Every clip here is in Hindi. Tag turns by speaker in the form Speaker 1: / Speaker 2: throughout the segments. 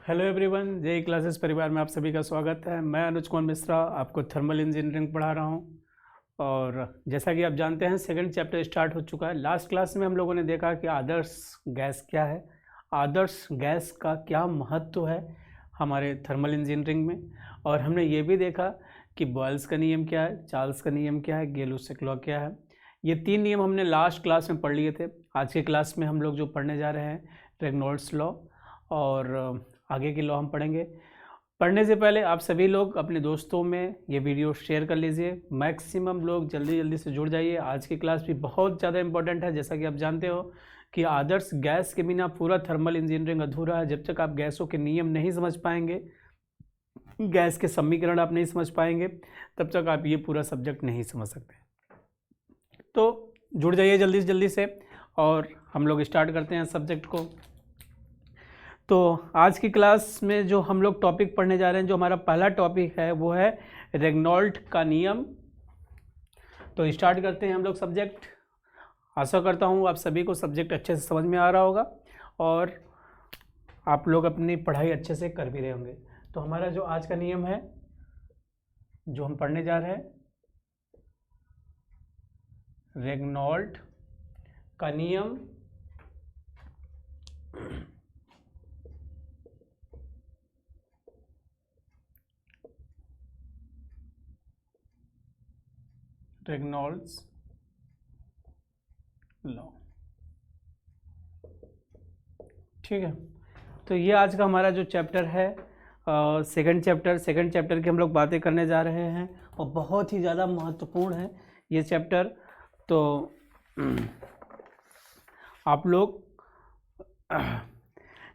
Speaker 1: हेलो एवरीवन, जेई क्लासेस परिवार में आप सभी का स्वागत है। मैं अनुज कुमार मिश्रा आपको थर्मल इंजीनियरिंग पढ़ा रहा हूं। और जैसा कि आप जानते हैं, सेकंड चैप्टर स्टार्ट हो चुका है। लास्ट क्लास में हम लोगों ने देखा कि आदर्श गैस क्या है, आदर्श गैस का क्या महत्व है हमारे थर्मल इंजीनियरिंग में। और हमने ये भी देखा कि बॉयल्स का नियम क्या है, चार्ल्स का नियम क्या है, गेलुसेक लॉ क्या है। ये तीन नियम हमने लास्ट क्लास में पढ़ लिए थे। आज के क्लास में हम लोग जो पढ़ने जा रहे हैं, रेग्नॉल्ड्स लॉ और आगे के लॉ हम पढ़ेंगे। पढ़ने से पहले आप सभी लोग अपने दोस्तों में ये वीडियो शेयर कर लीजिए। मैक्सिमम लोग जल्दी जल्दी से जुड़ जाइए। आज की क्लास भी बहुत ज़्यादा इंपॉर्टेंट है। जैसा कि आप जानते हो कि आदर्श गैस के बिना पूरा थर्मल इंजीनियरिंग अधूरा है। जब तक आप गैसों के नियम नहीं समझ पाएंगे, गैस के समीकरण आप नहीं समझ पाएंगे, तब तक आप ये पूरा सब्जेक्ट नहीं समझ सकते। तो जुड़ जाइए जल्दी से और हम लोग स्टार्ट करते हैं सब्जेक्ट को। तो आज की क्लास में जो हम लोग टॉपिक पढ़ने जा रहे हैं, जो हमारा पहला टॉपिक है वो है रेग्नॉल्ड का नियम। तो स्टार्ट करते हैं हम लोग सब्जेक्ट। आशा करता हूँ आप सभी को सब्जेक्ट अच्छे से समझ में आ रहा होगा और आप लोग अपनी पढ़ाई अच्छे से कर भी रहे होंगे। तो हमारा जो आज का नियम है जो हम पढ़ने जा रहे हैं, रेग्नॉल्ड का नियम रेग्नॉल्ड्स लॉ। ठीक है, तो ये आज का हमारा जो चैप्टर है, सेकंड चैप्टर की हम लोग बातें करने जा रहे हैं और बहुत ही ज़्यादा महत्वपूर्ण है ये चैप्टर। तो आप लोग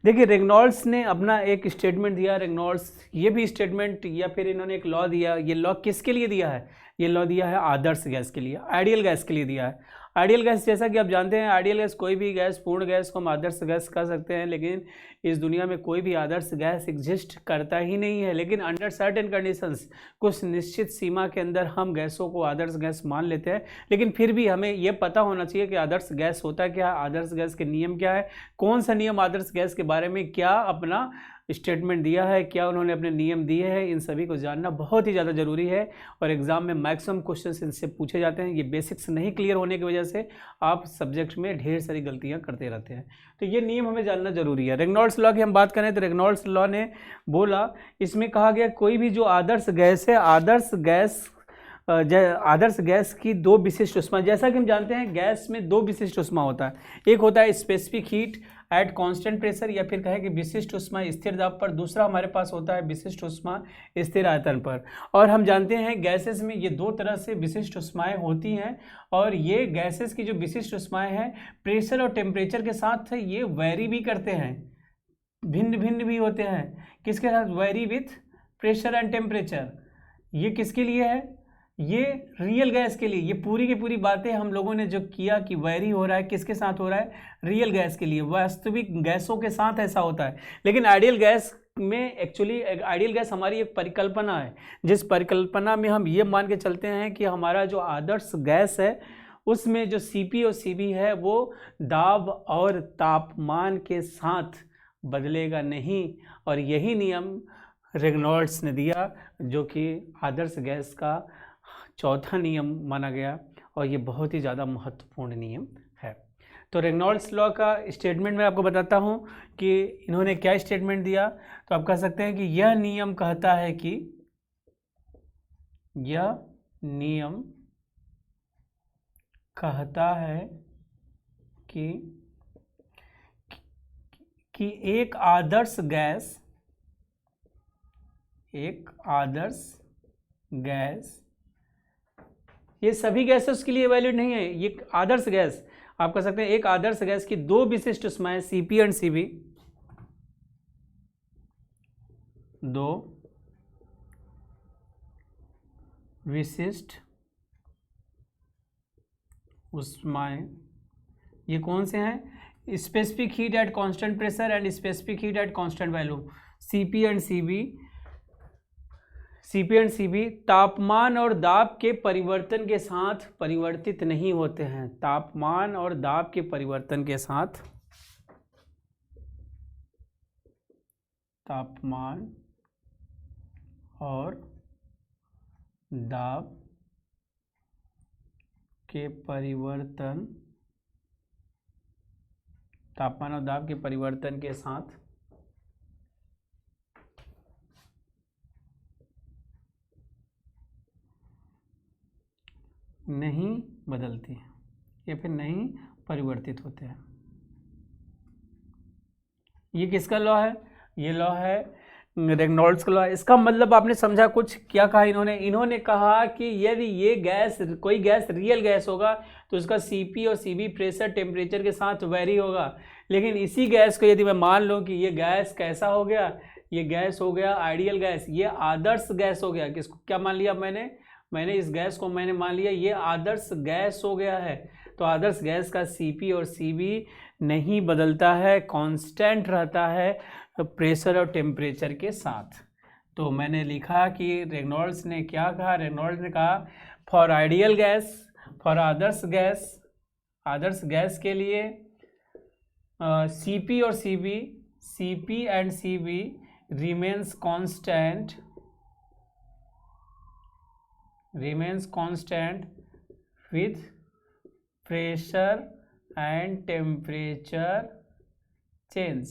Speaker 1: देखिए, रेग्नॉल्ड्स ने अपना एक स्टेटमेंट दिया। रेग्नॉल्ड्स ये भी स्टेटमेंट या फिर इन्होंने एक लॉ दिया। ये लॉ किसके लिए दिया है? ये लॉ दिया है आदर्श गैस के लिए, आइडियल गैस के लिए दिया है। आइडियल गैस, जैसा कि आप जानते हैं, आइडियल गैस कोई भी गैस, पूर्ण गैस को हम आदर्श गैस कह सकते हैं। लेकिन इस दुनिया में कोई भी आदर्श गैस एग्जिस्ट करता ही नहीं है। लेकिन अंडर सर्टेन कंडीशंस, कुछ निश्चित सीमा के अंदर हम गैसों को आदर्श गैस मान लेते हैं। लेकिन फिर भी हमें यह पता होना चाहिए कि आदर्श गैस होता क्या है, आदर्श गैस के नियम क्या है, कौन सा नियम आदर्श गैस के बारे में क्या अपना स्टेटमेंट दिया है, क्या उन्होंने अपने नियम दिए हैं। इन सभी को जानना बहुत ही ज़्यादा ज़रूरी है और एग्जाम में मैक्सिमम क्वेश्चंस इनसे पूछे जाते हैं। ये बेसिक्स नहीं क्लियर होने की वजह से आप सब्जेक्ट में ढेर सारी गलतियां करते रहते हैं। तो ये नियम हमें जानना जरूरी है। रेग्नॉल्ड्स लॉ की हम बात करें तो रेग्नॉल्ड्स लॉ ने बोला, इसमें कहा गया कोई भी जो आदर्श गैस है, आदर्श गैस की दो विशिष्ट ऊष्मा, जैसा कि हम जानते हैं गैस में दो विशिष्ट ऊष्मा होता है। एक होता है specific heat at constant pressure, या फिर कहें कि विशिष्ट ऊष्मा स्थिर दाब पर। दूसरा हमारे पास होता है विशिष्ट ऊष्मा स्थिर आयतन पर। और हम जानते हैं गैसेस में ये दो तरह से विशिष्ट ऊष्माएं होती हैं और ये गैसेस की जो विशिष्ट ऊष्माएं हैं, प्रेशर और टेम्परेचर के साथ ये वैरी भी करते हैं, भिन्न भिन्न भी होते हैं। किसके साथ? Vary with pressure and temperature. ये किसके लिए है? ये रियल गैस के लिए। ये पूरी की पूरी बातें हम लोगों ने जो किया कि वैरी हो रहा है, किसके साथ हो रहा है? रियल गैस के लिए, वास्तविक गैसों के साथ ऐसा होता है। लेकिन आइडियल गैस में एक्चुअली आइडियल गैस हमारी एक परिकल्पना है, जिस परिकल्पना में हम ये मान के चलते हैं कि हमारा जो आदर्श गैस है उसमें जो Cp और Cv है वो दाब और तापमान के साथ बदलेगा नहीं। और यही नियम रेग्नॉल्ड्स ने दिया, जो कि आदर्श गैस का चौथा नियम माना गया और ये बहुत ही ज़्यादा महत्वपूर्ण नियम है। तो रेग्नॉल्ड्स लॉ का स्टेटमेंट मैं आपको बताता हूँ कि इन्होंने क्या स्टेटमेंट दिया। तो आप कह सकते हैं कि यह नियम कहता है कि एक आदर्श गैस, ये सभी गैसेस के लिए वैलिड नहीं है। ये आदर्श गैस, आप कह सकते हैं एक आदर्श गैस की दो विशिष्ट ऊष्माएं Cp एंड Cv, दो विशिष्ट ऊष्माएं, ये कौन से हैं? Specific heat at constant pressure and specific heat at constant value. Cp and Cv तापमान और दाब के परिवर्तन के साथ परिवर्तित नहीं होते हैं। तापमान और दाब के परिवर्तन के साथ तापमान और दाब के परिवर्तन, तापमान और दाब के परिवर्तन के साथ नहीं बदलती है या फिर नहीं परिवर्तित होते हैं। ये किसका लॉ है? ये लॉ है रेनॉल्ड्स का लॉ है। इसका मतलब आपने समझा कुछ? क्या कहा इन्होंने कहा कि यदि ये गैस, कोई गैस रियल गैस होगा तो उसका Cp और Cv प्रेशर टेम्परेचर के साथ वेरी होगा। लेकिन इसी गैस को यदि मैं मान लूँ कि ये गैस कैसा हो गया, ये गैस हो गया आइडियल गैस, ये आदर्श गैस हो गया। किसको क्या मान लिया मैंने इस गैस को मैंने मान लिया ये आदर्श गैस हो गया है। तो आदर्श गैस का Cp और Cv नहीं बदलता है, कांस्टेंट रहता है प्रेशर और टेम्परेचर के साथ। तो मैंने लिखा कि रेनॉल्ड्स ने क्या कहा? रेनॉल्ड्स ने कहा for ideal gas, for Adarsh gas के लिए Cp और Cv, Cp and Cv remains constant with pressure and temperature change।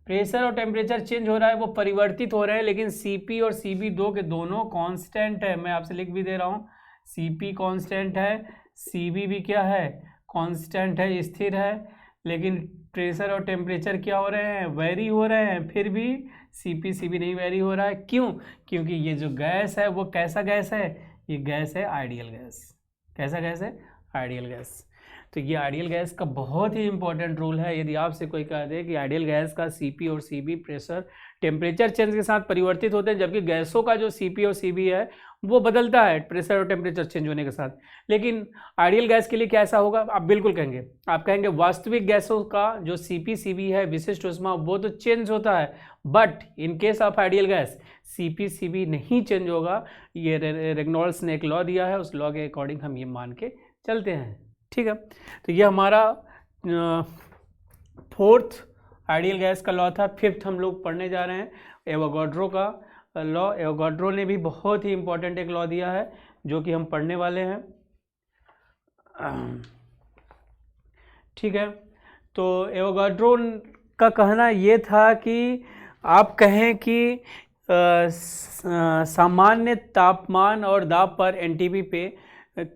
Speaker 1: Pressure और टेम्परेचर चेंज हो रहा है, वो परिवर्तित हो रहे हैं, लेकिन Cp और Cv दो के दोनों कांस्टेंट है। मैं आपसे लिख भी दे रहा हूँ, Cp कांस्टेंट है, Cv भी क्या है? कांस्टेंट है, स्थिर है। लेकिन प्रेशर और टेम्परेचर क्या हो रहे हैं? वेरी हो रहे हैं। फिर भी Cp Cv नहीं वेरी हो रहा है। क्यों? क्योंकि ये जो गैस है वो कैसा गैस है? ये गैस है आइडियल गैस। कैसा गैस है? Ideal gas. तो ये आइडियल गैस का बहुत ही इंपॉर्टेंट रूल है। यदि आपसे कोई कह दे कि आइडियल गैस का Cp और Cv प्रेशर टेम्परेचर चेंज के साथ परिवर्तित होते हैं, जबकि गैसों का जो Cp और Cv है वो बदलता है प्रेशर और टेम्परेचर चेंज होने के साथ, लेकिन आइडियल गैस के लिए क्या ऐसा होगा? आप बिल्कुल कहेंगे, आप कहेंगे वास्तविक गैसों का जो Cp Cv है विशिष्ट ऊष्मा वो तो चेंज होता है, but in case of ideal gas Cp Cv नहीं चेंज होगा। ये रेनॉल्ड्स ने एक लॉ दिया है, उस लॉ के अकॉर्डिंग हम ये मान के चलते हैं। ठीक है, तो ये हमारा फोर्थ आइडियल गैस का लॉ था। फिफ्थ हम लोग पढ़ने जा रहे हैं एवोगाड्रो का लॉ। एवोगाड्रो ने भी बहुत ही इंपॉर्टेंट एक लॉ दिया है जो कि हम पढ़ने वाले हैं। ठीक है, तो एवोगाड्रो का कहना ये था कि आप कहें कि सामान्य तापमान और दाब पर NTP पे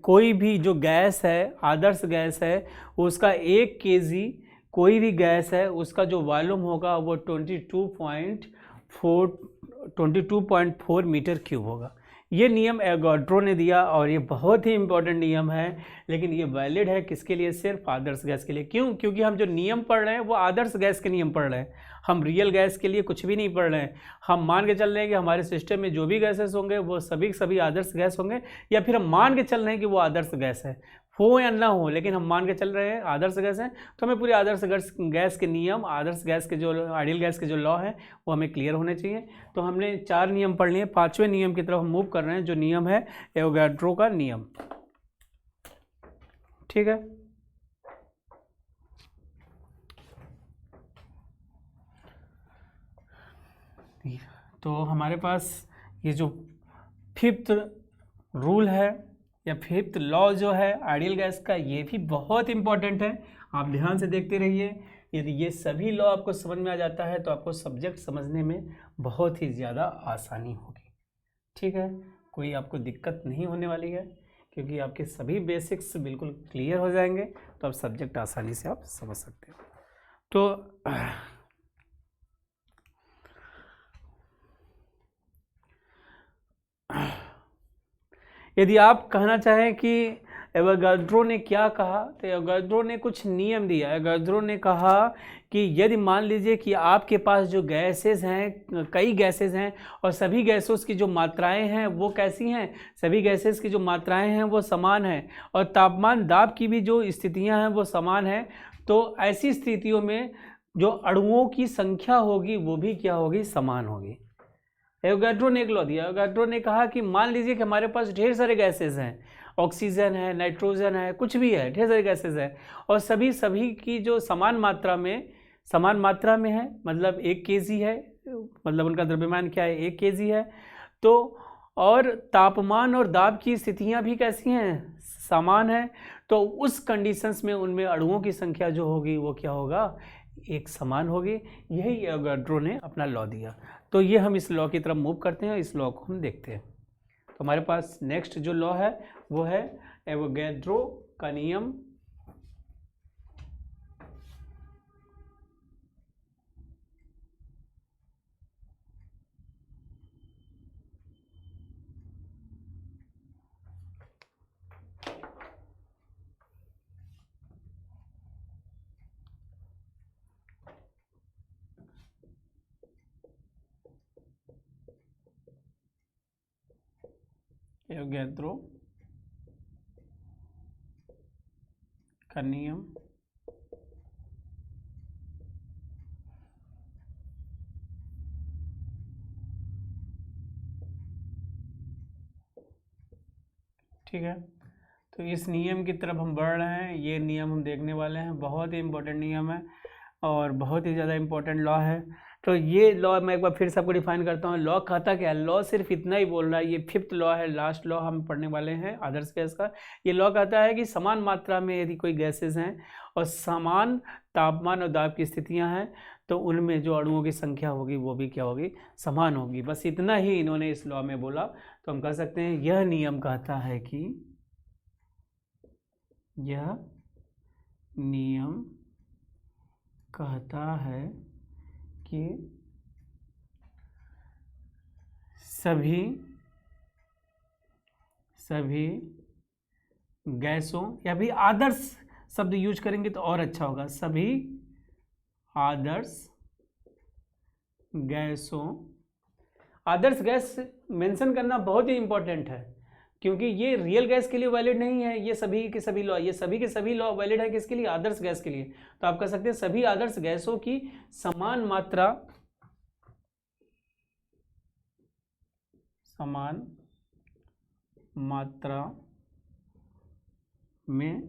Speaker 1: कोई भी जो गैस है, आदर्श गैस है, उसका 1 kg कोई भी गैस है उसका जो वॉल्यूम होगा वो 22.4 मीटर क्यूब होगा। ये नियम एवोगाड्रो ने दिया और ये बहुत ही इंपॉर्टेंट नियम है, लेकिन ये वैलिड है किसके लिए? सिर्फ आदर्श गैस के लिए। क्यों? क्योंकि हम जो नियम पढ़ रहे हैं वो आदर्श गैस के नियम पढ़ रहे हैं, हम रियल गैस के लिए कुछ भी नहीं पढ़ रहे हैं। हम मान के चल रहे हैं कि हमारे सिस्टम में जो भी गैसेस होंगे वो सभी आदर्श गैस होंगे, या फिर हम मान के चल रहे हैं कि वो आदर्श गैस है, हो या ना हो, लेकिन हम मान के चल रहे हैं आदर्श गैस है। तो हमें पूरे आदर्श गैस के नियम, आदर्श गैस के जो आइडियल गैस के जो लॉ है वो हमें क्लियर होने चाहिए। तो हमने 4 नियम पढ़ लिए, 5वें नियम की तरफ हम मूव कर रहे हैं, जो नियम है एवोगाड्रो का नियम। ठीक है, तो हमारे पास ये जो 5th रूल है या 5th लॉ जो है आइडियल गैस का, ये भी बहुत इंपॉर्टेंट है। आप ध्यान से देखते रहिए। यदि ये सभी लॉ आपको समझ में आ जाता है तो आपको सब्जेक्ट समझने में बहुत ही ज़्यादा आसानी होगी। ठीक है, कोई आपको दिक्कत नहीं होने वाली है, क्योंकि आपके सभी बेसिक्स बिल्कुल क्लियर हो जाएंगे, तो आप सब्जेक्ट आसानी से आप समझ सकते हो। तो यदि आप कहना चाहें कि एवोगाड्रो ने क्या कहा, तो एवोगाड्रो ने कुछ नियम दिया। एवोगाड्रो ने कहा कि यदि मान लीजिए कि आपके पास जो गैसेस हैं, कई गैसेस हैं, और सभी गैसों की जो मात्राएं हैं वो कैसी हैं? सभी गैसेस की जो मात्राएं हैं वो समान हैं, और तापमान दाब की भी जो स्थितियां हैं वो समान हैं। तो ऐसी स्थितियों में जो अणुओं की संख्या होगी वो भी क्या होगी? समान होगी। एवोगाड्रो ने एक लॉ दिया। एवोगाड्रो ने कहा कि मान लीजिए कि हमारे पास ढेर सारे गैसेस हैं, ऑक्सीजन है, नाइट्रोजन है, कुछ भी है, ढेर सारे गैसेस हैं, और सभी की जो समान मात्रा में है, मतलब 1 kg है मतलब उनका द्रव्यमान क्या है, 1 kg है। तो और तापमान और दाब की स्थितियां भी कैसी हैं, समान है। तो उस कंडीशंस में उनमें अणुओं की संख्या जो होगी वो क्या होगा, एक समान होगी। यही एवोगैड्रो ने अपना लॉ दिया। तो ये हम इस लॉ की तरफ मूव करते हैं, इस लॉ को हम देखते हैं। तो हमारे पास नेक्स्ट जो लॉ है वो है एवोगैड्रो का नियम। एवोगैड्रो का नियम ठीक है। तो इस नियम की तरफ हम बढ़ रहे हैं। ये नियम हम देखने वाले हैं, बहुत ही इंपॉर्टेंट नियम है और बहुत ही ज़्यादा इंपॉर्टेंट लॉ है। तो ये लॉ मैं एक बार फिर सबको डिफाइन करता हूँ। लॉ कहता क्या है, लॉ सिर्फ इतना ही बोल रहा है। ये 5th लॉ है, लास्ट लॉ हम पढ़ने वाले हैं आदर्श गैस का। ये लॉ कहता है कि समान मात्रा में यदि कोई गैसेस हैं और समान तापमान और दाब की स्थितियाँ हैं तो उनमें जो अणुओं की संख्या होगी वो भी क्या होगी, समान होगी। बस इतना ही इन्होंने इस लॉ में बोला। तो हम कह सकते हैं यह नियम कहता है कि यह नियम कहता है कि सभी गैसों, या भी आदर्श शब्द यूज करेंगे तो और अच्छा होगा, सभी आदर्श गैसों। आदर्श गैस मेंशन करना बहुत ही इंपॉर्टेंट है क्योंकि ये रियल गैस के लिए वैलिड नहीं है। ये सभी के सभी लॉ, ये सभी के सभी लॉ वैलिड है किसके लिए, आदर्श गैस के लिए। तो आप कह सकते हैं सभी आदर्श गैसों की समान मात्रा में,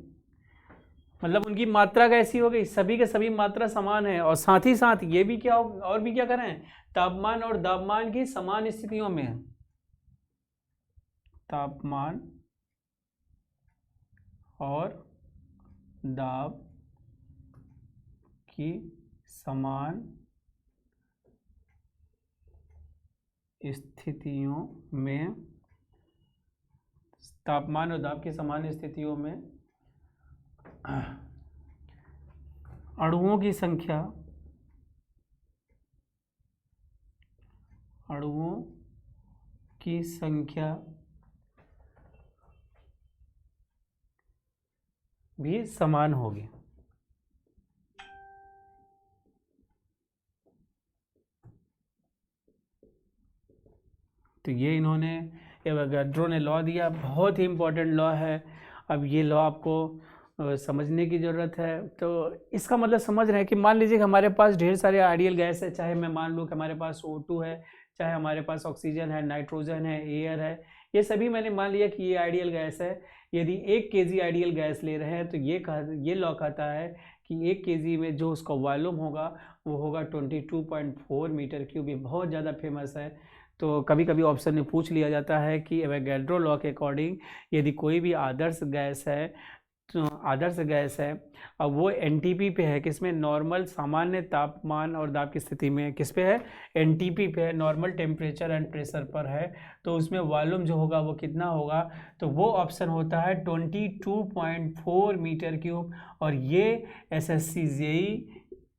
Speaker 1: मतलब उनकी मात्रा कैसी हो गई, सभी के सभी मात्रा समान है। और साथ ही साथ ये भी क्या हो, और भी क्या करें, तापमान और दाबमान की समान स्थितियों में, तापमान और दाब की समान स्थितियों में, तापमान और दाब की समान स्थितियों में अणुओं की संख्या भी समान होगी। तो ये इन्होंने एवोगैड्रो ने लॉ दिया, बहुत ही इंपॉर्टेंट लॉ है। अब ये लॉ आपको समझने की ज़रूरत है। तो इसका मतलब समझ रहे हैं कि मान लीजिए कि हमारे पास ढेर सारे आइडियल गैस है, चाहे मैं मान लूँ कि हमारे पास O2 है, चाहे हमारे पास ऑक्सीजन है, नाइट्रोजन है, एयर है, ये सभी मैंने मान लिया कि ये आइडियल गैस है। यदि 1 kg आइडियल गैस ले रहे हैं तो ये लॉ कहता है कि 1 kg में जो उसका वॉल्यूम होगा वो होगा 22.4 मीटर क्यूब। ये बहुत ज़्यादा फेमस है। तो कभी कभी ऑप्शन में पूछ लिया जाता है कि एवोगैड्रो लॉ के अकॉर्डिंग यदि कोई भी आदर्श गैस है, तो आदर्श गैस है अब वो एनटीपी पे है, किसमें, नॉर्मल सामान्य तापमान और दाब की स्थिति में, किस पे है, एनटीपी पे है, नॉर्मल टेम्परेचर एंड प्रेशर पर है, तो उसमें वॉल्यूम जो होगा वो कितना होगा, तो वो ऑप्शन होता है 22.4 मीटर क्यूब। और ये एसएससी जेई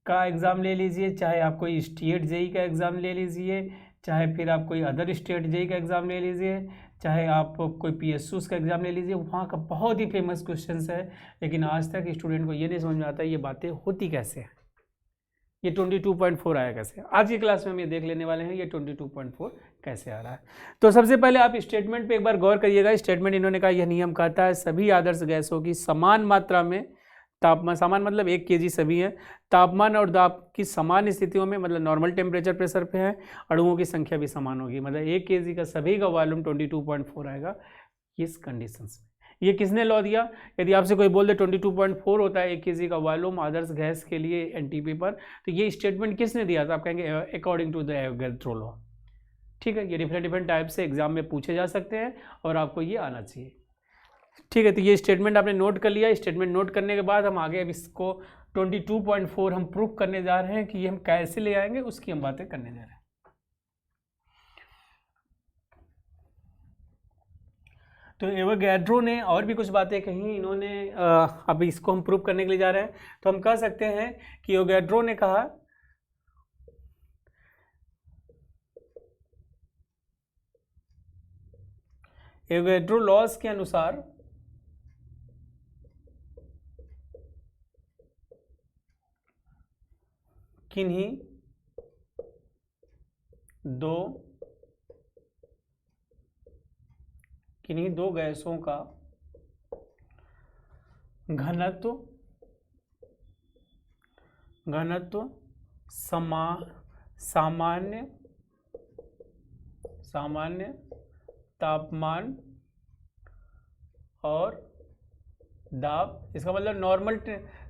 Speaker 1: का एग्ज़ाम ले लीजिए, चाहे आप कोई स्टेट जेई का एग्ज़ाम ले लीजिए, चाहे फिर आप कोई अदर स्टेट जेई का एग्ज़ाम ले लीजिए, चाहे आप कोई PSU का एग्ज़ाम ले लीजिए, वहाँ का बहुत ही फेमस क्वेश्चंस है। लेकिन आज तक स्टूडेंट को ये नहीं समझ में आता ये बातें होती कैसे हैं, ये 22.4 आया कैसे। आज की क्लास में हम ये देख लेने वाले हैं ये 22.4 कैसे आ रहा है। तो सबसे पहले आप स्टेटमेंट पे एक बार गौर करिएगा। स्टेटमेंट इन्होंने कहा, यह नियम कहता है सभी आदर्श गैसों की समान मात्रा में तापमान, समान मतलब 1 kg सभी है, तापमान और दाब की समान स्थितियों में, मतलब नॉर्मल टेम्परेचर प्रेशर पे है, अणुओं की संख्या भी समान होगी, मतलब 1 kg का सभी का वॉल्यूम 22.4 आएगा इस कंडीशंस में। ये किसने लॉ दिया? यदि आपसे कोई बोल दे 22.4 होता है 1 kg का वॉल्यूम आदर्श गैस के लिए एनटीपी पर, तो ये स्टेटमेंट किसने दिया था? आप कहेंगे according to the Avogadro law. ठीक है, ये डिफरेंट टाइप से एग्जाम में पूछे जा सकते हैं और आपको ये आना चाहिए। ठीक है, तो ये स्टेटमेंट आपने नोट कर लिया। स्टेटमेंट नोट करने के बाद हम आगे अब इसको 22.4 हम प्रूफ करने जा रहे हैं कि ये हम कैसे ले आएंगे, उसकी हम बातें करने जा रहे हैं। तो एवोगैड्रो ने और भी कुछ बातें कही, इन्होंने अब इसको हम प्रूव करने के लिए जा रहे हैं। तो हम कह सकते हैं कि एवोगैड्रो ने कहा एवोगैड्रो लॉज के अनुसार किन्हीं दो गैसों का घनत्व सामान्य तापमान और दाब, इसका मतलब नॉर्मल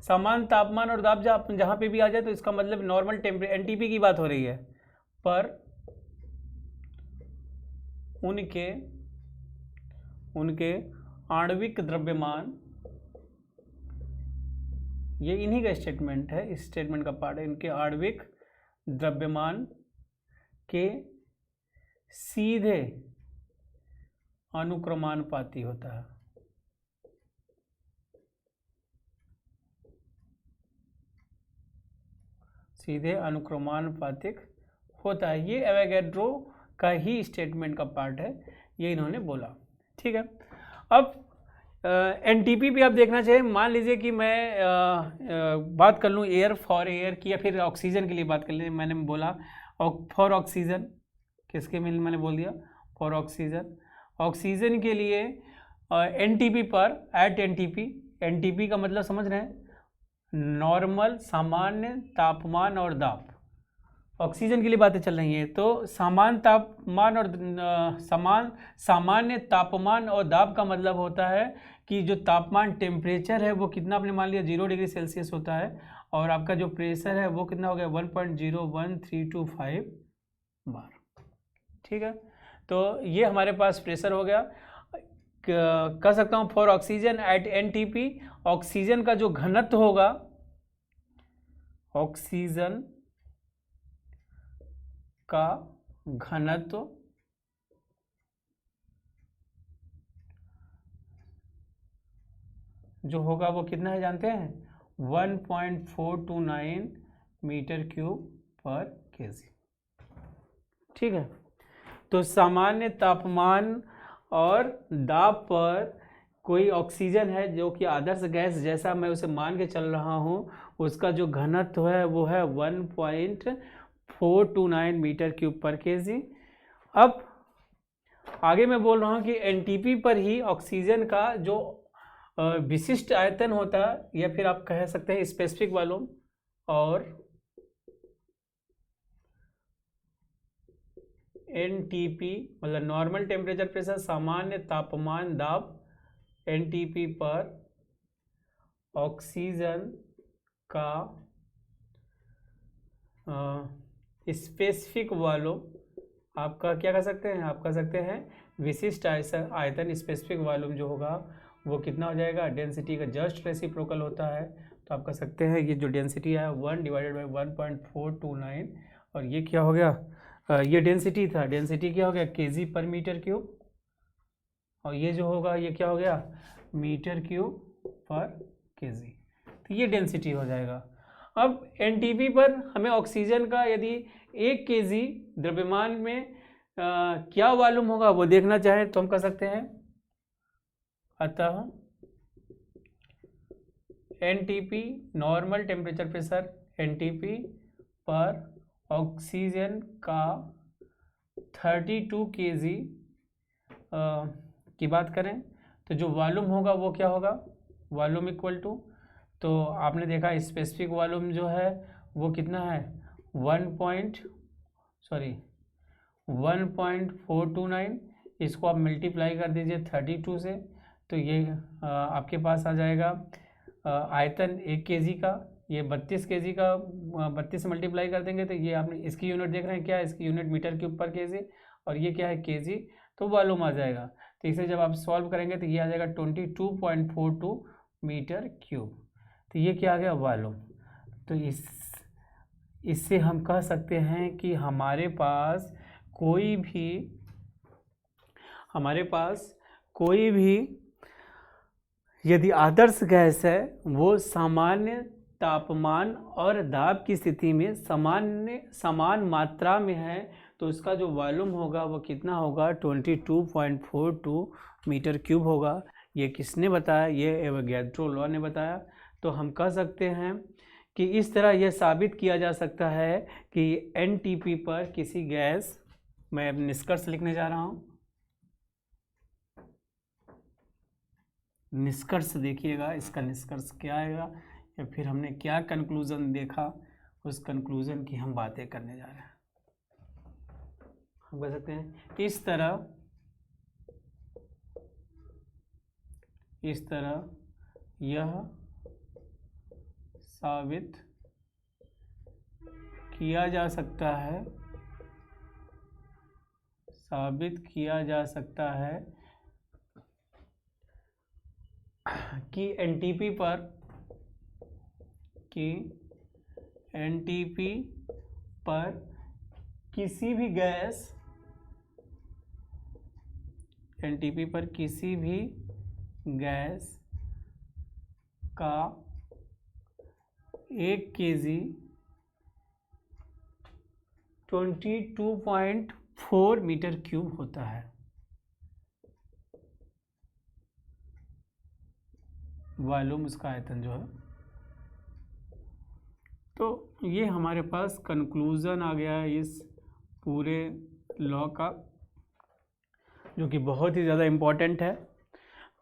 Speaker 1: सामान्य तापमान और दाब जहाँ पे भी आ जाए तो इसका मतलब नॉर्मल टेम्परेचर एनटीपी की बात हो रही है, पर उनके आणविक द्रव्यमान, ये इन्हीं का स्टेटमेंट है, इस स्टेटमेंट का पार्ट है, इनके आणविक द्रव्यमान के सीधे अनुक्रमानुपाती होता है। सीधे अनुक्रमानुपातिक होता है। ये एवोगैड्रो का ही स्टेटमेंट का पार्ट है, ये इन्होंने बोला। ठीक है, अब एनटीपी भी आप देखना चाहिए। मान लीजिए कि मैं बात कर लूँ एयर फॉर एयर की, या फिर ऑक्सीजन के लिए बात कर लीजिए। मैंने बोला फॉर ऑक्सीजन, किसके में मैंने बोल दिया? फॉर ऑक्सीजन के लिए एनटीपी पर एट एनटीपी का मतलब समझ रहे हैं, नॉर्मल सामान्य तापमान और दाब। ऑक्सीजन के लिए बातें चल रही हैं, तो सामान्य तापमान और दाब का मतलब होता है कि जो तापमान टेम्परेचर है वो कितना, आपने मान लिया 0 डिग्री सेल्सियस होता है, और आपका जो प्रेशर है वो कितना हो गया 1.01325 बार। ठीक है, तो ये हमारे पास प्रेशर हो गया। कह सकता हूँ for oxygen at NTP, oxygen का जो घनत्व होगा, ऑक्सीजन का घनत्व जो होगा वो कितना है जानते हैं? 1.429 मीटर क्यूब पर केजी। ठीक है, तो सामान्य तापमान और दाब पर कोई ऑक्सीजन है जो कि आदर्श गैस जैसा मैं उसे मान के चल रहा हूँ, उसका जो घनत्व है वो है 1.429 मीटर क्यूब पर केजी। अब आगे मैं बोल रहा हूँ कि एनटीपी पर ही ऑक्सीजन का जो विशिष्ट आयतन होता है, या फिर आप कह सकते हैं स्पेसिफिक वॉल्यूम, और एनटीपी मतलब नॉर्मल टेम्परेचर प्रेशर, सामान्य तापमान दाब, एनटीपी पर ऑक्सीजन का स्पेसिफिक वॉल्यूम, आपका क्या कह सकते हैं? आप कह सकते हैं विशिष्ट आयतन, स्पेसिफिक वॉल्यूम जो होगा वो कितना हो जाएगा? डेंसिटी का जस्ट रेसिप्रोकल होता है। तो आप कह सकते हैं ये जो डेंसिटी है 1 डिवाइडेड बाई 1.429, और ये क्या हो गया? ये डेंसिटी था, डेंसिटी क्या हो गया? केजी पर मीटर क्यूब, और ये जो होगा ये क्या हो गया? मीटर क्यूब पर केजी। तो ये डेंसिटी हो जाएगा। अब एनटीपी पर हमें ऑक्सीजन का यदि 1 केजी द्रव्यमान में क्या वॉल्यूम होगा वो देखना चाहें तो हम कह सकते हैं, अतः NTP normal temperature pressure, NTP पर ऑक्सीजन का 32 केजी की बात करें तो जो वॉल्यूम होगा वो क्या होगा? वॉल्यूम इक्वल टू, तो आपने देखा स्पेसिफिक वॉल्यूम जो है वो कितना है? 1.429, इसको आप मल्टीप्लाई कर दीजिए 32 से, तो ये आपके पास आ जाएगा आयतन 1 kg का, ये 32 kg का 32 से मल्टीप्लाई कर देंगे तो ये आपने इसकी यूनिट देख रहे हैं क्या है, इसकी यूनिट मीटर क्यूब पर केजी, और ये क्या है केजी, तो वॉल्यूम आ जाएगा। तो इसे जब आप सॉल्व करेंगे तो ये आ जाएगा 22.42 मीटर क्यूब। तो ये क्या आ गया, वॉल्यूम। तो इससे हम कह सकते हैं कि हमारे पास कोई भी यदि आदर्श गैस है वो सामान्य तापमान और दाब की स्थिति में समान मात्रा में है, तो उसका जो वॉल्यूम होगा वो कितना होगा, 22.42 मीटर क्यूब होगा। ये किसने बताया, ये एवोगैड्रो लॉ ने बताया। तो हम कह सकते हैं कि इस तरह यह साबित किया जा सकता है कि एनटीपी पर किसी गैस, मैं अब निष्कर्ष लिखने जा रहा हूँ, निष्कर्ष देखिएगा इसका निष्कर्ष क्या आएगा, या फिर हमने क्या कंक्लूजन देखा उस कंक्लूजन की हम बातें करने जा रहे हैं। हम कह सकते हैं इस तरह यह साबित किया जा सकता है कि एनटीपी पर किसी भी गैस का 1 kg 22.4 मीटर क्यूब होता है। वॉल्यूम उसका आयतन जो है। तो ये हमारे पास कंक्लूज़न आ गया है इस पूरे लॉ का, जो कि बहुत ही ज़्यादा इम्पोर्टेंट है।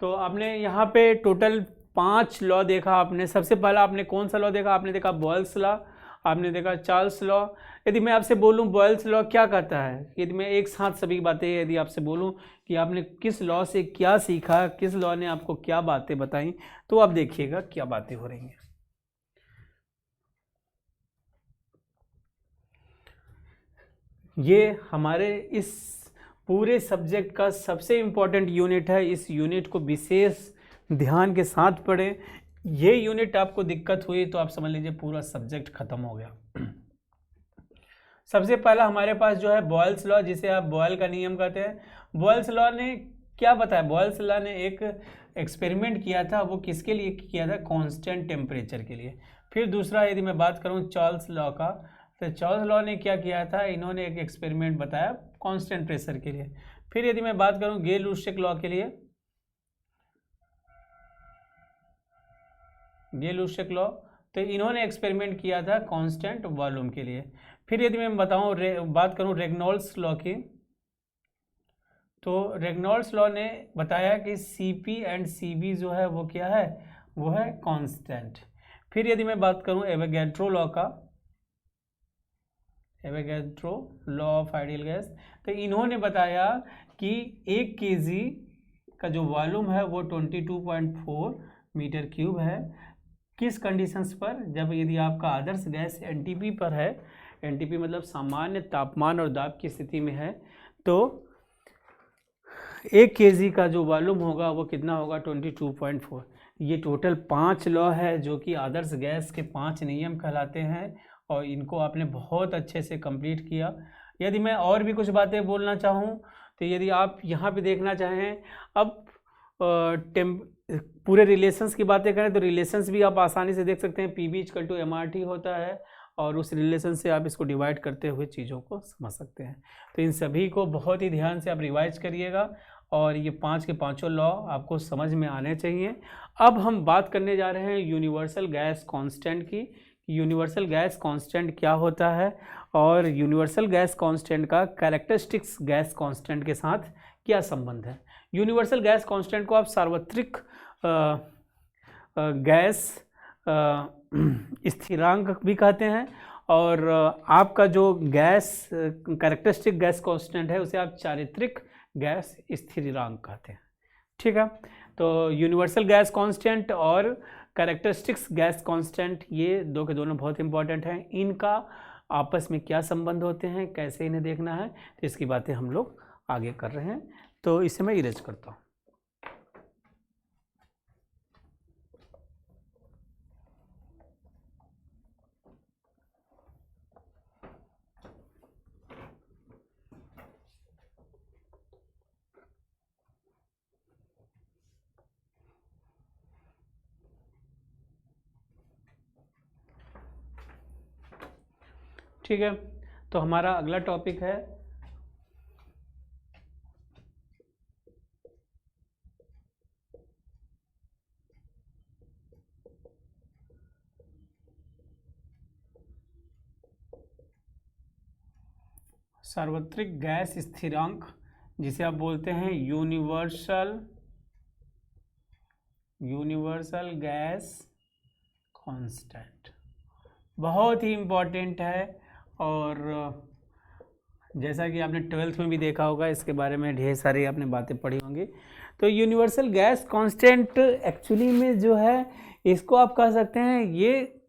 Speaker 1: तो आपने यहाँ पे टोटल 5 लॉ देखा। आपने सबसे पहला आपने कौन सा लॉ देखा, आपने देखा बॉयल्स लॉ, आपने देखा चार्ल्स लॉ। यदि मैं आपसे बोलूं बॉयल्स लॉ क्या कहता है, यदि मैं एक साथ सभी बातें यदि आपसे बोलूं कि आपने किस लॉ से क्या सीखा, किस लॉ ने आपको क्या बातें बताई, तो आप देखिएगा क्या बातें हो रही हैं। ये हमारे इस पूरे सब्जेक्ट का सबसे इम्पोर्टेंट यूनिट है। इस यूनिट को विशेष ध्यान के साथ पढ़ें। ये यूनिट आपको दिक्कत हुई तो आप समझ लीजिए पूरा सब्जेक्ट खत्म हो गया। सबसे पहला हमारे पास जो है बॉयल्स लॉ, जिसे आप बॉयल का नियम कहते हैं। बॉयल्स लॉ ने क्या बताया, बॉयल्स लॉ ने एक एक्सपेरिमेंट किया था, वो किसके लिए किया था, कांस्टेंट टेम्परेचर के लिए। फिर दूसरा यदि मैं बात करूं चार्ल्स लॉ का, तो चार्ल्स लॉ ने क्या किया था, इन्होंने एक एक्सपेरिमेंट बताया कांस्टेंट प्रेशर के लिए। फिर यदि मैं बात करूं गे-लुशैक लॉ के लिए, गे-लुशैक लॉ, तो इन्होंने एक्सपेरिमेंट किया था कांस्टेंट वॉल्यूम के लिए। फिर यदि मैं बात करूं रेग्नॉल्ड्स लॉ की, तो रेग्नॉल्ड्स लॉ ने बताया कि Cp एंड Cv जो है वो क्या है, वो है कांस्टेंट। फिर यदि मैं बात करूं एवोगैड्रो लॉ का, Avogadro law of ideal gas, तो इन्होंने बताया कि 1 kg का जो वॉल्यूम है वो 22.4 मीटर क्यूब है। किस कंडीशंस पर, जब यदि आपका आदर्श गैस एनटीपी पर है, एनटीपी मतलब सामान्य तापमान और दाब की स्थिति में है, तो 1 kg का जो वॉल्यूम होगा वो कितना होगा, 22.4। ये टोटल 5 लॉ है जो कि आदर्श गैस के 5 नियम कहलाते हैं, और इनको आपने बहुत अच्छे से कंप्लीट किया। यदि मैं और भी कुछ बातें बोलना चाहूँ, तो यदि आप यहाँ पे देखना चाहें, अब पूरे रिलेशंस की बातें करें तो रिलेशंस भी आप आसानी से देख सकते हैं। Pv=mRT होता है, और उस रिलेशन से आप इसको डिवाइड करते हुए चीज़ों को समझ सकते हैं। तो इन सभी को बहुत ही ध्यान से आप रिवाइज करिएगा, और ये 5 के 5 लॉ आपको समझ में आने चाहिए। अब हम बात करने जा रहे हैं यूनिवर्सल गैस कांस्टेंट की। यूनिवर्सल गैस कांस्टेंट क्या होता है, और यूनिवर्सल गैस कांस्टेंट का कैरेक्टरिस्टिक्स गैस कांस्टेंट के साथ क्या संबंध है। यूनिवर्सल गैस कांस्टेंट को आप सार्वत्रिक गैस स्थिरांक भी कहते हैं, और आपका जो गैस कैरेक्टरिस्टिक गैस कांस्टेंट है उसे आप चारित्रिक गैस स्थिरांक कहते हैं। ठीक है, तो यूनिवर्सल गैस कांस्टेंट और कैरेक्टरिस्टिक्स गैस कांस्टेंट, ये दो के दोनों बहुत इंपॉर्टेंट हैं। इनका आपस में क्या संबंध होते हैं, कैसे इन्हें देखना है, तो इसकी बातें हम लोग आगे कर रहे हैं। तो इसे मैं इरेज करता हूँ। ठीक है, तो हमारा अगला टॉपिक है सार्वत्रिक गैस स्थिरांक, जिसे आप बोलते हैं यूनिवर्सल गैस कांस्टेंट। बहुत ही इम्पॉर्टेंट है, और जैसा कि आपने 12th में भी देखा होगा, इसके बारे में ढेर सारी आपने बातें पढ़ी होंगी। तो यूनिवर्सल गैस कांस्टेंट एक्चुअली में जो है, इसको आप कह सकते हैं ये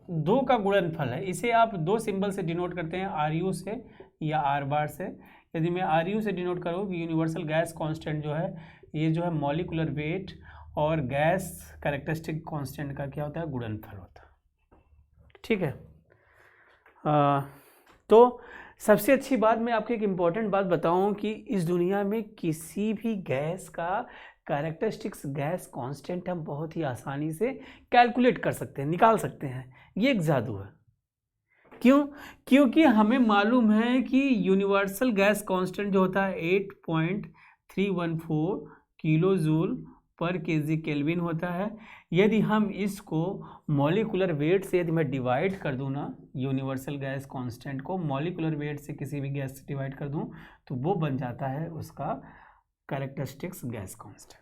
Speaker 1: दो का गुणनफल है। इसे आप दो सिंबल से डिनोट करते हैं, आर यू से या आर बार से। यदि मैं आर यू से डिनोट करूँ कि यूनिवर्सल गैस कांस्टेंट जो है, ये जो है मॉलिक्यूलर वेट और गैस कैरेक्टरिस्टिक कांस्टेंट का क्या होता है, गुणनफल होता है। ठीक है, तो सबसे अच्छी बात, मैं आपको एक इम्पॉर्टेंट बात बताऊं कि इस दुनिया में किसी भी गैस का कैरेक्टरिस्टिक्स गैस कांस्टेंट हम बहुत ही आसानी से कैलकुलेट कर सकते हैं, निकाल सकते हैं। ये एक जादू है। क्यों? क्योंकि हमें मालूम है कि यूनिवर्सल गैस कांस्टेंट जो होता है 8.314 किलो जूल पर केजी केल्विन होता है। यदि हम इसको मॉलिक्यूलर वेट से यदि मैं डिवाइड कर दूं ना, यूनिवर्सल गैस कांस्टेंट को मॉलिक्यूलर वेट से किसी भी गैस से डिवाइड कर दूं, तो वो बन जाता है उसका कैरेक्टरिस्टिक्स गैस कांस्टेंट।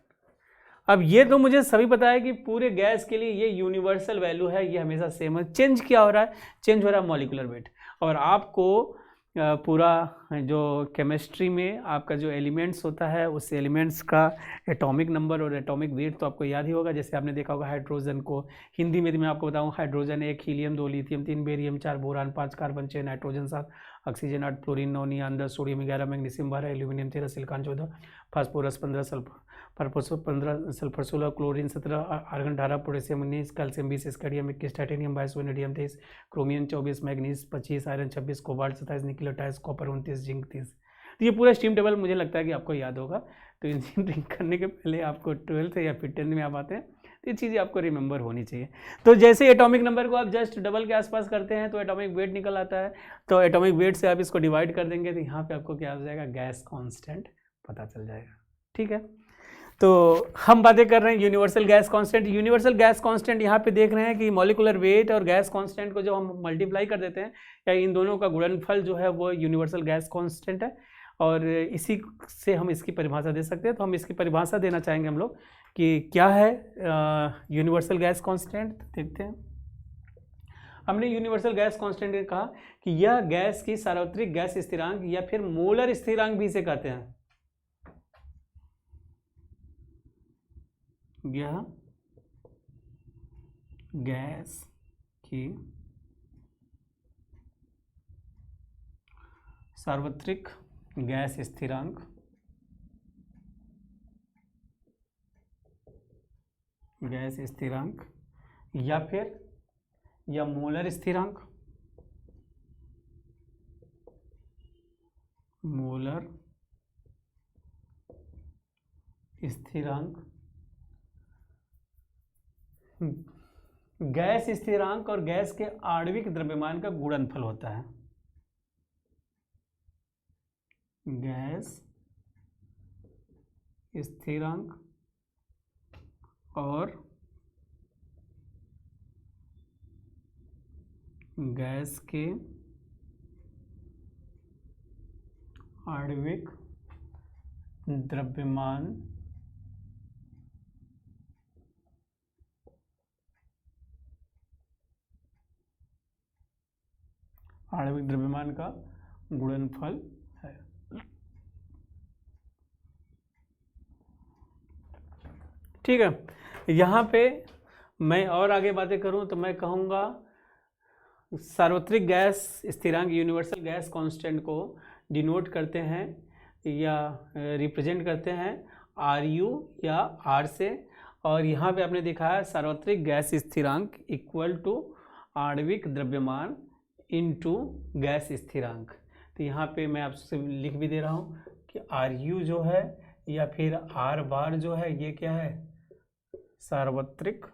Speaker 1: अब ये तो मुझे सभी पता है कि पूरे गैस के लिए ये यूनिवर्सल वैल्यू है, ये हमेशा सेम है। चेंज क्या हो रहा है? चेंज हो रहा है मॉलिक्यूलर वेट। और आपको पूरा जो केमिस्ट्री में आपका जो एलिमेंट्स होता है, उस एलिमेंट्स का एटॉमिक नंबर और एटॉमिक वेट तो आपको याद ही होगा। जैसे आपने देखा होगा हाइड्रोजन को हिंदी में, मैं आपको बताऊं, hydrogen 1, helium 2, lithium 3, barium 4, boron 5, carbon 6, nitrogen 7, oxygen 8, fluorine 9, neon 10, sodium 11, magnesium 12, aluminium 13, silicon 14, phosphorus 15, sulphur 15, sulphur 16, chlorine 17, argon 18, potassium 19, calcium 20, scandium 21, titanium 22, vanadium 23, chromium 24, manganese 25, iron 26, cobalt 27, nickel 28, copper 29, zinc 30। तो ये पूरा स्टीम टेबल मुझे लगता है कि आपको याद होगा। तो इंजीनियरिंग करने के पहले आपको 12th या फिर 10th में आप आते हैं, तो ये चीज़ें आपको रिमेंबर होनी चाहिए। तो जैसे एटॉमिक नंबर को आप जस्ट डबल के आसपास करते हैं तो एटॉमिक वेट निकल आता है। तो एटॉमिक वेट से आप इसको डिवाइड कर देंगे तो यहाँ पे आपको क्या हो जाएगा, गैस कांस्टेंट पता चल जाएगा। ठीक है, तो हम बातें कर रहे हैं universal gas constant. Universal gas constant यहाँ पे देख रहे हैं कि मॉलिक्यूलर वेट और गैस कांस्टेंट को जब हम मल्टीप्लाई कर देते हैं, या इन दोनों का गुणनफल जो है वो यूनिवर्सल गैस कांस्टेंट है। और इसी से हम इसकी परिभाषा दे सकते हैं। तो हम इसकी परिभाषा देना चाहेंगे हम लोग कि क्या है यूनिवर्सल गैस कांस्टेंट। देखते हैं, हमने यूनिवर्सल गैस कांस्टेंट ने कहा कि यह गैस की सार्वत्रिक गैस स्थिरांक या फिर मोलर स्थिरांक भी इसे कहते हैं। यह गैस की सार्वत्रिक गैस स्थिरांक या फिर या मोलर स्थिरांक, गैस स्थिरांक और गैस के आणविक द्रव्यमान का गुणनफल होता है। गैस स्थिरांक और गैस के आणविक द्रव्यमान का गुणनफल है। ठीक है। यहाँ पे मैं और आगे बातें करूँ तो मैं कहूँगा सार्वत्रिक गैस स्थिरांक यूनिवर्सल गैस कांस्टेंट को डिनोट करते हैं या रिप्रेजेंट करते हैं RU या R से, और यहाँ पे आपने देखा है सार्वत्रिक गैस स्थिरांक इक्वल टू आणविक द्रव्यमान इनटू गैस स्थिरांक। तो यहाँ पे मैं आपसे लिख भी दे रहा हूँ कि RU जो है या फिर R बार जो है ये क्या है, सार्वत्रिक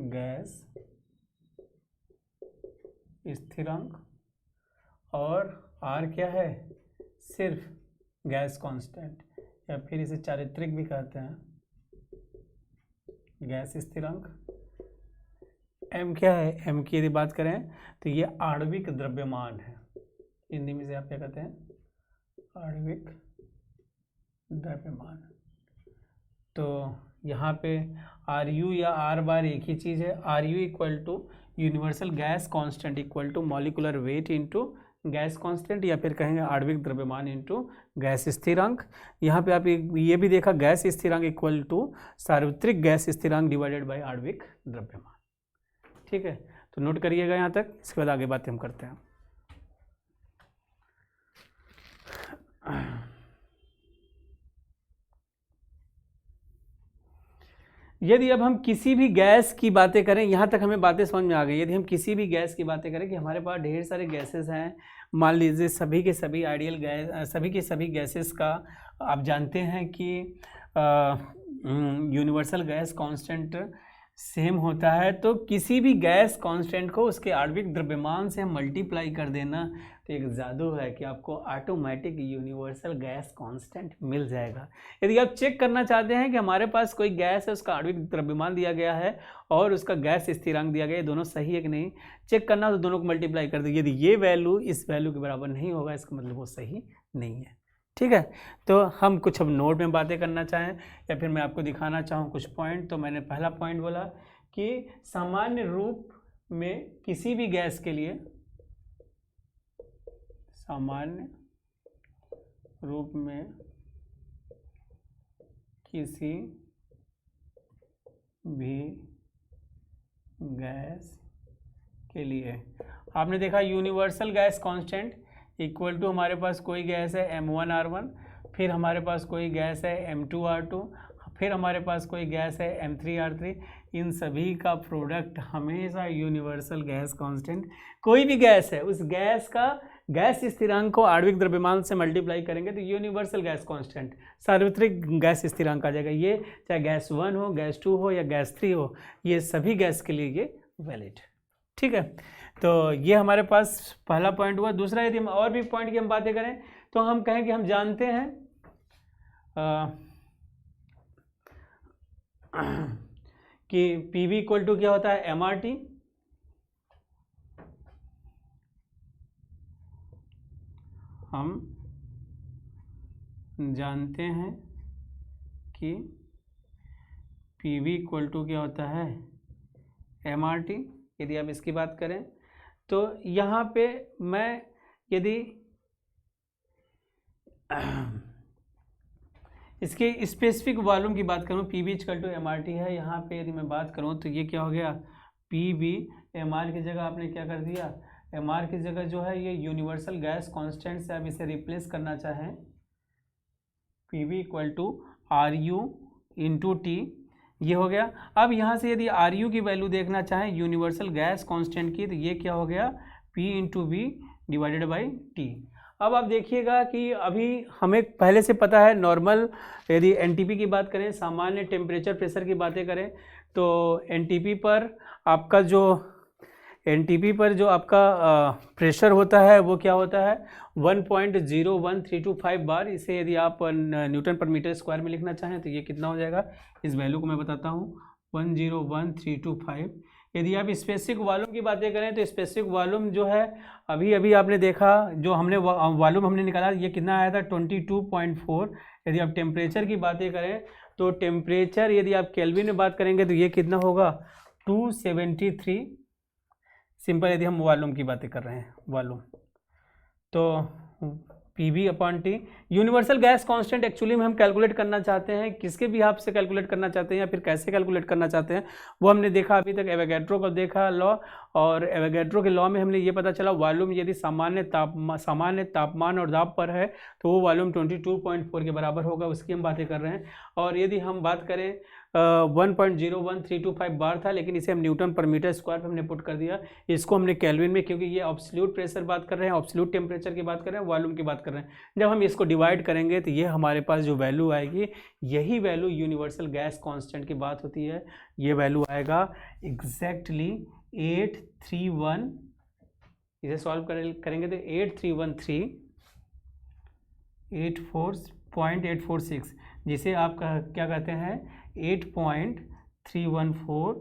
Speaker 1: गैस स्थिरांक, और R क्या है, सिर्फ गैस कांस्टेंट, या फिर इसे चारित्रिक भी कहते हैं, गैस स्थिरांक। M क्या है, M की यदि बात करें तो ये आणविक द्रव्यमान है, हिंदी में से आप क्या कहते हैं, आणविक द्रव्यमान। तो यहाँ पे RU या R बार एक ही चीज़ है, RU equal to universal gas constant equal to molecular weight into gas constant, या फिर कहेंगे आणविक द्रव्यमान इनटू गैस स्थिरांक। यहाँ पे आप ये भी देखा गैस स्थिरांक इक्वल टू सार्वत्रिक गैस स्थिरांक डिवाइडेड बाय आणविक द्रव्यमान। ठीक है, तो नोट करिएगा यहाँ तक, इसके बाद आगे बातें हम करते हैं। यदि अब हम किसी भी गैस की बातें करें, यहाँ तक हमें बातें समझ में आ गई, यदि हम किसी भी गैस की बातें करें कि हमारे पास ढेर सारे गैसेस हैं, मान लीजिए सभी के सभी आइडियल गैस, सभी के सभी गैसेस का आप जानते हैं कि यूनिवर्सल गैस कांस्टेंट सेम होता है, तो किसी भी गैस कांस्टेंट को उसके आणविक द्रव्यमान से मल्टीप्लाई कर देना, तो एक जादू है कि आपको ऑटोमेटिक यूनिवर्सल गैस कांस्टेंट मिल जाएगा। यदि आप चेक करना चाहते हैं कि हमारे पास कोई गैस है, उसका आणविक द्रव्यमान दिया गया है और उसका गैस स्थिरांक दिया गया है, दोनों सही है कि नहीं चेक करना, तो दोनों को मल्टीप्लाई कर दो। यदि ये वैल्यू इस वैल्यू के बराबर नहीं होगा, इसका मतलब वो सही नहीं है। ठीक है, तो हम कुछ अब नोट में बातें करना चाहें या फिर मैं आपको दिखाना चाहूँ कुछ पॉइंट, तो मैंने पहला पॉइंट बोला कि सामान्य रूप में किसी भी गैस के लिए, सामान्य रूप में किसी भी गैस के लिए आपने देखा universal gas constant equal to हमारे पास कोई गैस है M1R1, फिर हमारे पास कोई गैस है M2R2, फिर हमारे पास कोई गैस है M3R3, इन सभी का प्रोडक्ट हमेशा यूनिवर्सल गैस कांस्टेंट। कोई भी गैस है उस गैस का गैस स्थिरांक को आणविक द्रव्यमान से मल्टीप्लाई करेंगे तो यूनिवर्सल गैस कांस्टेंट सार्वत्रिक गैस स्थिरांक आ जाएगा। ये चाहे गैस 1 हो, गैस 2 हो या गैस 3 हो, ये सभी गैस के लिए ये वैलिड। ठीक है, तो ये हमारे पास पहला पॉइंट हुआ। दूसरा, यदि हम और भी पॉइंट की हम बातें करें तो हम कहें कि हम जानते हैं कि PV इक्वल टू क्या होता है, MRT। हम जानते हैं कि PV इक्वल टू क्या होता है, MRT। यदि आप इसकी बात करें तो यहाँ पे मैं यदि इसके स्पेसिफिक वॉल्यूम की बात करूँ, PV इक्वल टू MRT है, यहाँ पे यदि मैं बात करूँ तो ये क्या हो गया, PV MR की जगह आपने क्या कर दिया, MR की जगह जो है ये यूनिवर्सल गैस कांस्टेंट से आप इसे रिप्लेस करना चाहें, PV equal to RU into T, ये हो गया। अब यहाँ से यदि RU की वैल्यू देखना चाहें यूनिवर्सल गैस कांस्टेंट की, तो ये क्या हो गया, P into V divided by T। अब आप देखिएगा कि अभी हमें पहले से पता है नॉर्मल, यदि NTP की बात करें, सामान्य टेम्परेचर प्रेशर की बातें करें, तो NTP पर जो आपका प्रेशर होता है वो क्या होता है 1.01325 बार। इसे यदि आप न्यूटन पर मीटर स्क्वायर में लिखना चाहें तो ये कितना हो जाएगा, इस वैल्यू को मैं बताता हूँ, 101,325। यदि आप स्पेसिफिक वॉल्यूम की बातें करें तो स्पेसिफिक वॉल्यूम जो है अभी आपने देखा, जो हमने वॉल्यूम हमने निकाला ये कितना आया था 22.4। यदि आप टेम्परेचर की बातें करें तो टेम्परेचर यदि आप केल्विन में बात करेंगे तो ये कितना होगा 273। सिंपल, यदि हम वॉल्यूम की बातें कर रहे हैं वॉल्यूम, तो PV upon T. Universal gas constant actually में हम कैलकुलेट करना चाहते हैं, किसके बिहाफ से कैलकुलेट करना चाहते हैं या फिर कैसे कैलकुलेट करना चाहते हैं, वो हमने देखा अभी तक, एवोगैड्रो को देखा लॉ, और एवोगैड्रो के लॉ में हमने ये पता चला वॉल्यूम यदि सामान्य तापमान और दाब पर है तो वो वॉल्यूम 22.4 के बराबर होगा, उसकी हम बातें कर रहे हैं। और यदि हम बात करें 1.01325 बार था, लेकिन इसे हम न्यूटन पर मीटर स्क्वायर पे हमने पुट कर दिया, इसको हमने केल्विन में, क्योंकि ये एब्सोल्यूट प्रेशर बात कर रहे हैं, एब्सोल्यूट टेम्परेचर की बात कर रहे हैं, वॉल्यूम की बात कर रहे हैं। जब हम इसको डिवाइड करेंगे तो ये हमारे पास जो वैल्यू आएगी, यही वैल्यू यूनिवर्सल गैस कांस्टेंट की बात होती है। ये वैल्यू आएगा एग्जैक्टली 831, इसे सॉल्व करेंगे तो 8313846, जिसे आप क्या कहते हैं 8.314,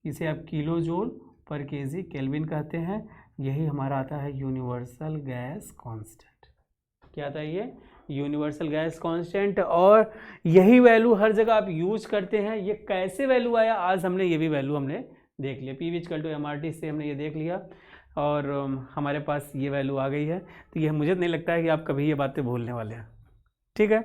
Speaker 1: इसे आप किलो जूल पर केजी केल्विन कहते हैं। यही हमारा आता है यूनिवर्सल गैस कांस्टेंट। क्या आता है ये? Universal gas constant. और यही वैल्यू हर जगह आप यूज करते हैं। ये कैसे वैल्यू आया, आज हमने ये भी वैल्यू हमने देख लिया, PV=MRT से हमने ये देख लिया और हमारे पास ये वैल्यू आ गई है। तो ये मुझे नहीं लगता है कि आप कभी ये बातें भूलने वाले हैं, ठीक है।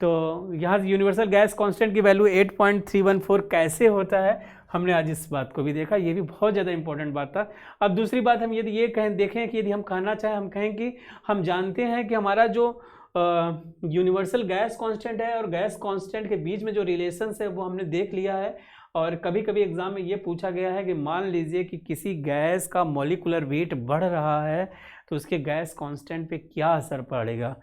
Speaker 1: तो यहाँ यूनिवर्सल गैस कांस्टेंट की वैल्यू 8.314 कैसे होता है, हमने आज इस बात को भी देखा, ये भी बहुत ज़्यादा इंपॉर्टेंट बात था। अब दूसरी बात हम यदि ये देखें कि यदि हम कहना चाहें, हम कहें कि हम जानते हैं कि हमारा जो यूनिवर्सल गैस कांस्टेंट है और गैस कांस्टेंट के बीच में जो रिलेशंस है वो हमने देख लिया है। और कभी कभी एग्जाम में ये पूछा गया है कि मान लीजिए कि किसी गैस का मॉलिक्यूलर वेट बढ़ रहा है तो उसके गैस कांस्टेंट पे क्या असर पड़ेगा।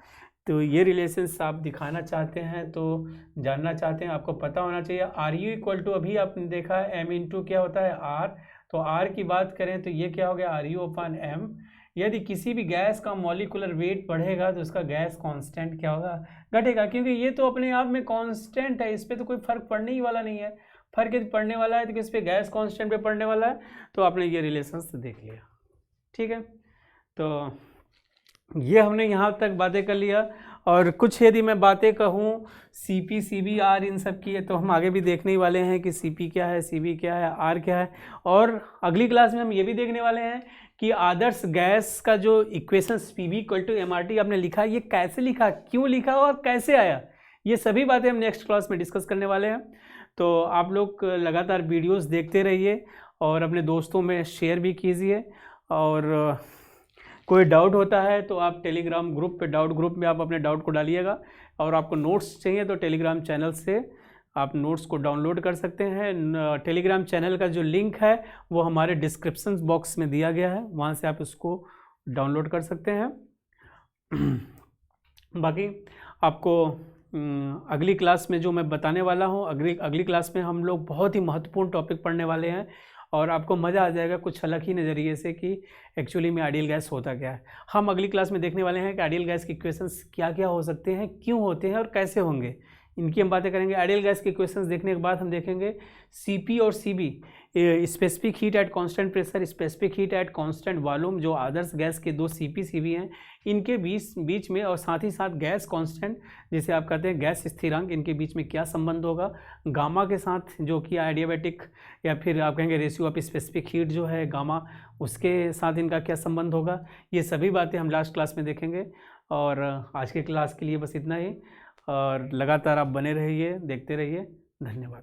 Speaker 1: तो ये रिलेशंस आप दिखाना चाहते हैं, तो जानना चाहते हैं, आपको पता होना चाहिए। RU इक्वल टू, अभी आपने देखा है M इंटू क्या होता है R, तो R की बात करें तो ये क्या हो गया RU अपॉन M। यदि किसी भी गैस का मॉलिक्यूलर वेट बढ़ेगा तो उसका गैस कांस्टेंट क्या होगा, घटेगा, क्योंकि ये तो अपने आप में कांस्टेंट है, इस पर तो कोई फर्क पड़ने ही वाला नहीं है। फर्क यदि पड़ने वाला है तो किस पे, गैस कांस्टेंट पे पड़ने वाला है। तो आपने ये रिलेशंस देख लिया, ठीक है। तो ये हमने यहाँ तक बातें कर लिया। और कुछ यदि मैं बातें कहूँ CP CB R इन सब की है, तो हम आगे भी देखने ही वाले हैं कि CP क्या है, CB क्या है, R क्या है। और अगली क्लास में हम ये भी देखने वाले हैं कि आदर्श गैस का जो इक्वेशंस PV=MRT आपने लिखा, ये कैसे लिखा, क्यों लिखा और कैसे आया, ये सभी बातें हम नेक्स्ट क्लास में डिस्कस करने वाले हैं। तो आप लोग लगातार वीडियोस देखते रहिए और अपने दोस्तों में शेयर भी कीजिए। और कोई डाउट होता है तो आप टेलीग्राम ग्रुप पे, डाउट ग्रुप में आप अपने डाउट को डालिएगा। और आपको नोट्स चाहिए तो टेलीग्राम चैनल से आप नोट्स को डाउनलोड कर सकते हैं। टेलीग्राम चैनल का जो लिंक है वो हमारे डिस्क्रिप्शन बॉक्स में दिया गया है, वहाँ से आप उसको डाउनलोड कर सकते हैं। बाकी आपको अगली क्लास में जो मैं बताने वाला हूँ, अगली क्लास में हम लोग बहुत ही महत्वपूर्ण टॉपिक पढ़ने वाले हैं और आपको मज़ा आ जाएगा कुछ अलग ही नज़रिए से कि एक्चुअली में आइडियल गैस होता क्या है। हम अगली क्लास में देखने वाले हैं कि आइडियल गैस के इक्वेशंस क्या क्या हो सकते हैं, क्यों होते हैं और कैसे होंगे, इनकी हम बातें करेंगे। आइडियल गैस के इक्वेशंस देखने के बाद हम देखेंगे CP और CB, specific heat at constant pressure, specific heat at constant volume, जो आदर्श गैस के दो CP CB हैं, इनके बीच में, और साथ ही साथ गैस कांस्टेंट जिसे आप कहते हैं गैस स्थिरांक, इनके बीच में क्या संबंध होगा। गामा के साथ जो कि एडियाबैटिक या फिर आप कहेंगे रेशियो ऑफ स्पेसिफिक हीट जो है गामा, उसके साथ इनका क्या संबंध होगा, ये सभी बातें हम लास्ट क्लास में देखेंगे। और आज के क्लास के लिए बस इतना ही, और लगातार आप बने रहिए, देखते रहिए। धन्यवाद।